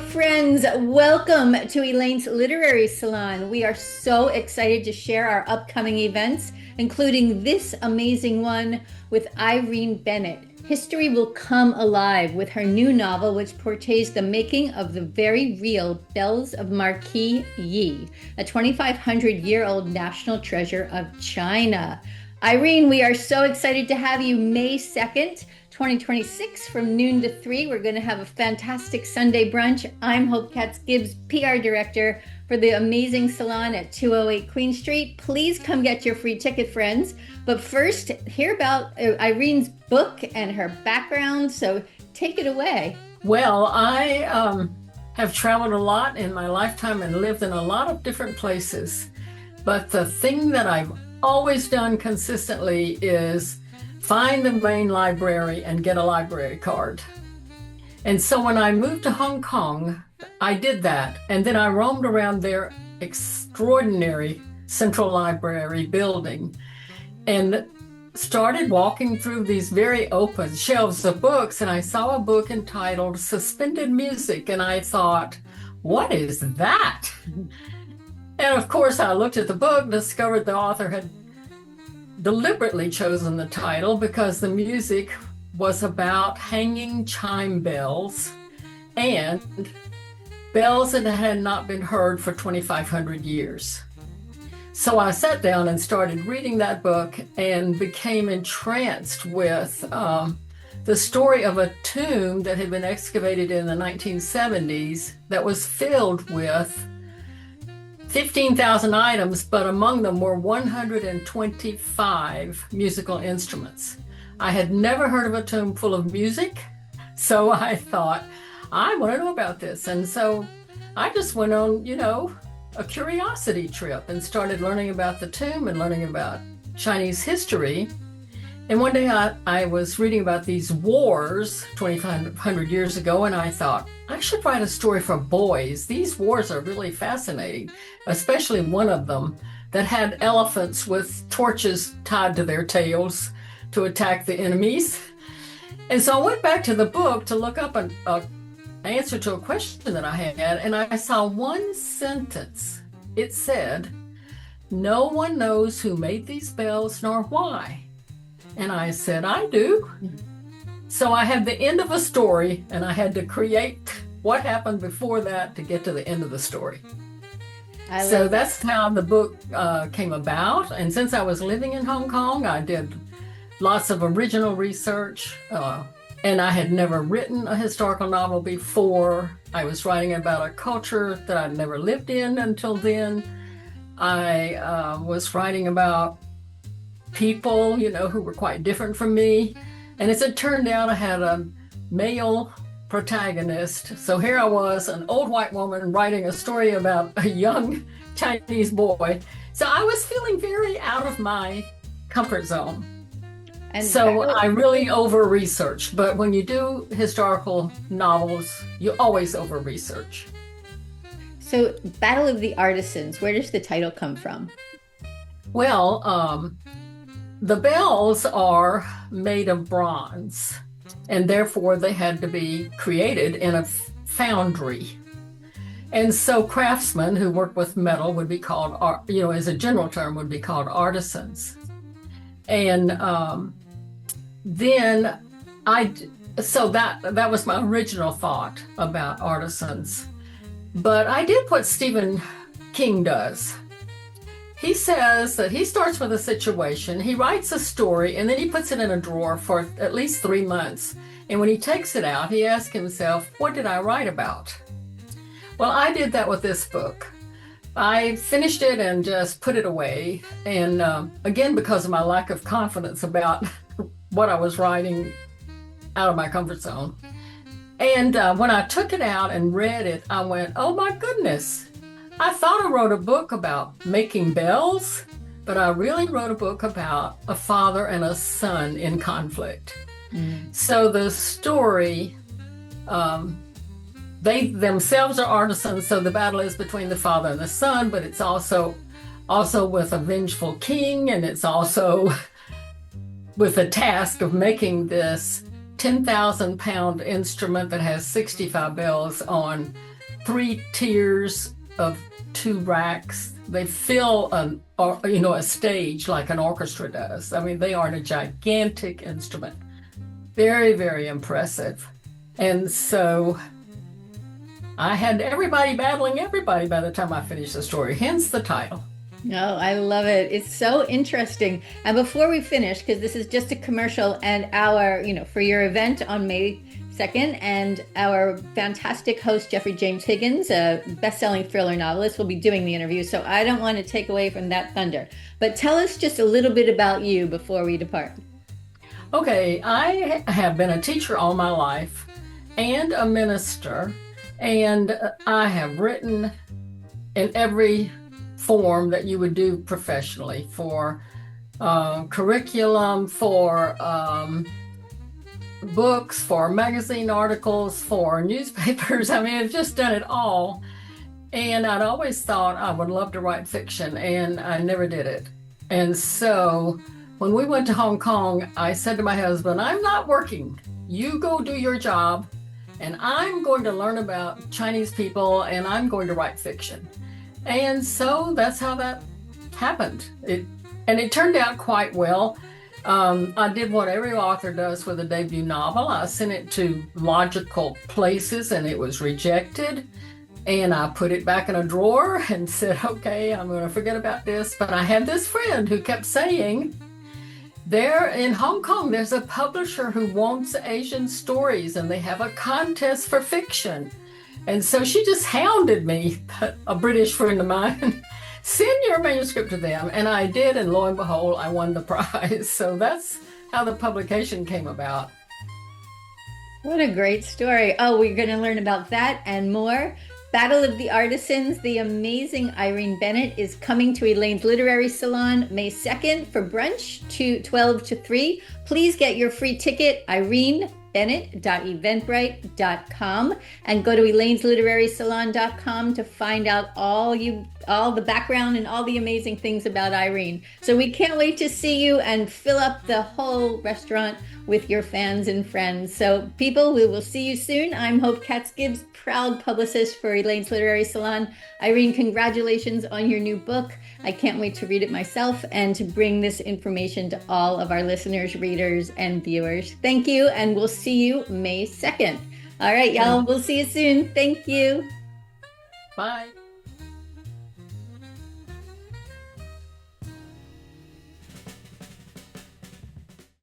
friends. Welcome to Elaine's Literary Salon. We are so excited to share our upcoming events, including this amazing one with Irene Bennett. History will come alive with her new novel, which portrays the making of the very real Bells of Marquis Yi, a 2,500-year-old national treasure of China. Irene, we are so excited to have you May 2nd. 2026 from noon to 3. We're going to have a fantastic Sunday brunch. I'm Hope Katz-Gibbs, PR Director for the amazing salon at 208 Queen Street. Please come get your free ticket, friends. But first, hear about Irene's book and her background. So take it away. Well, I have traveled a lot in my lifetime and lived in a lot of different places. But the thing that I've always done consistently is find the main library and get a library card. And so when I moved to Hong Kong, I did that. And then I roamed around their extraordinary central library building and started walking through these very open shelves of books. And I saw a book entitled Suspended Music. And I thought, what is that? And of course, I looked at the book, discovered the author had deliberately chosen the title because the music was about hanging chime bells and bells that had not been heard for 2,500 years. So I sat down and started reading that book and became entranced with the story of a tomb that had been excavated in the 1970s that was filled with 15,000 items, but among them were 125 musical instruments. I had never heard of a tomb full of music, so I thought, I want to know about this. And so I just went on, a curiosity trip and started learning about the tomb and learning about Chinese history. And one day I was reading about these wars 2,500 years ago, and I thought, I should write a story for boys. These wars are really fascinating, especially one of them that had elephants with torches tied to their tails to attack the enemies. And so I went back to the book to look up an answer to a question that I had, and I saw one sentence. It said, "No one knows who made these bells nor why." And I said, I do. So I had the end of a story and I had to create what happened before that to get to the end of the story. So that's how the book came about. And since I was living in Hong Kong, I did lots of original research. And I had never written a historical novel before. I was writing about a culture that I'd never lived in until then. I was writing about people, who were quite different from me. And as it turned out, I had a male protagonist. So here I was, an old white woman writing a story about a young Chinese boy. So I was feeling very out of my comfort zone. And so I really over-researched. But when you do historical novels, you always over-research. So Battle of the Artisans, where does the title come from? Well, the bells are made of bronze, and therefore they had to be created in a foundry. And so craftsmen who work with metal would be called, as a general term, would be called artisans. And so that was my original thought about artisans. But I did what Stephen King does. He says that he starts with a situation, he writes a story, and then he puts it in a drawer for at least 3 months. And when he takes it out, he asks himself, what did I write about? Well, I did that with this book. I finished it and just put it away. And again, because of my lack of confidence about what I was writing out of my comfort zone. And when I took it out and read it, I went, oh my goodness. I thought I wrote a book about making bells, but I really wrote a book about a father and a son in conflict. So the story, they themselves are artisans, so the battle is between the father and the son, but it's also with a vengeful king, and it's also with the task of making this 10,000 pound instrument that has 65 bells on 3 tiers of 2 racks. They fill a stage like an orchestra does. I mean, they are a gigantic instrument. Very, very impressive. And so I had everybody battling everybody by the time I finished the story, hence the title. Oh, I love it. It's so interesting. And before we finish, because this is just a commercial and for your event on May 2nd, and our fantastic host, Jeffrey James Higgins, a best-selling thriller novelist, will be doing the interview. So I don't want to take away from that thunder. But tell us just a little bit about you before we depart. Okay, I have been a teacher all my life and a minister, and I have written in every form that you would do professionally, for curriculum, for books, for magazine articles, for newspapers. I mean, I've just done it all. And I'd always thought I would love to write fiction, and I never did it. And so when we went to Hong Kong, I said to my husband, I'm not working. You go do your job, and I'm going to learn about Chinese people, and I'm going to write fiction. And so that's how that happened. It turned out quite well. I did what every author does with a debut novel. I sent it to logical places, and it was rejected. And I put it back in a drawer and said, okay, I'm going to forget about this. But I had this friend who kept saying, there in Hong Kong, there's a publisher who wants Asian stories, and they have a contest for fiction. And so she just hounded me, a British friend of mine, send your manuscript to them. And I did, and lo and behold, I won the prize. So that's how the publication came about. What a great story. Oh, we're going to learn about that and more. Battle of the Artisans, the amazing Irene Bennett is coming to Elaine's Literary Salon May 2nd for brunch, 12 to 3. Please get your free ticket, irenebennett.eventbrite.com, and go to elainesliterarysalon.com to find out all the background and all the amazing things about Irene. So we can't wait to see you and fill up the whole restaurant with your fans and friends. So people, we will see you soon. I'm Hope Katz-Gibbs, proud publicist for Elaine's Literary Salon. Irene, congratulations on your new book. I can't wait to read it myself and to bring this information to all of our listeners, readers, and viewers. Thank you, and we'll see you May 2nd. All right, y'all, we'll see you soon. Thank you. Bye.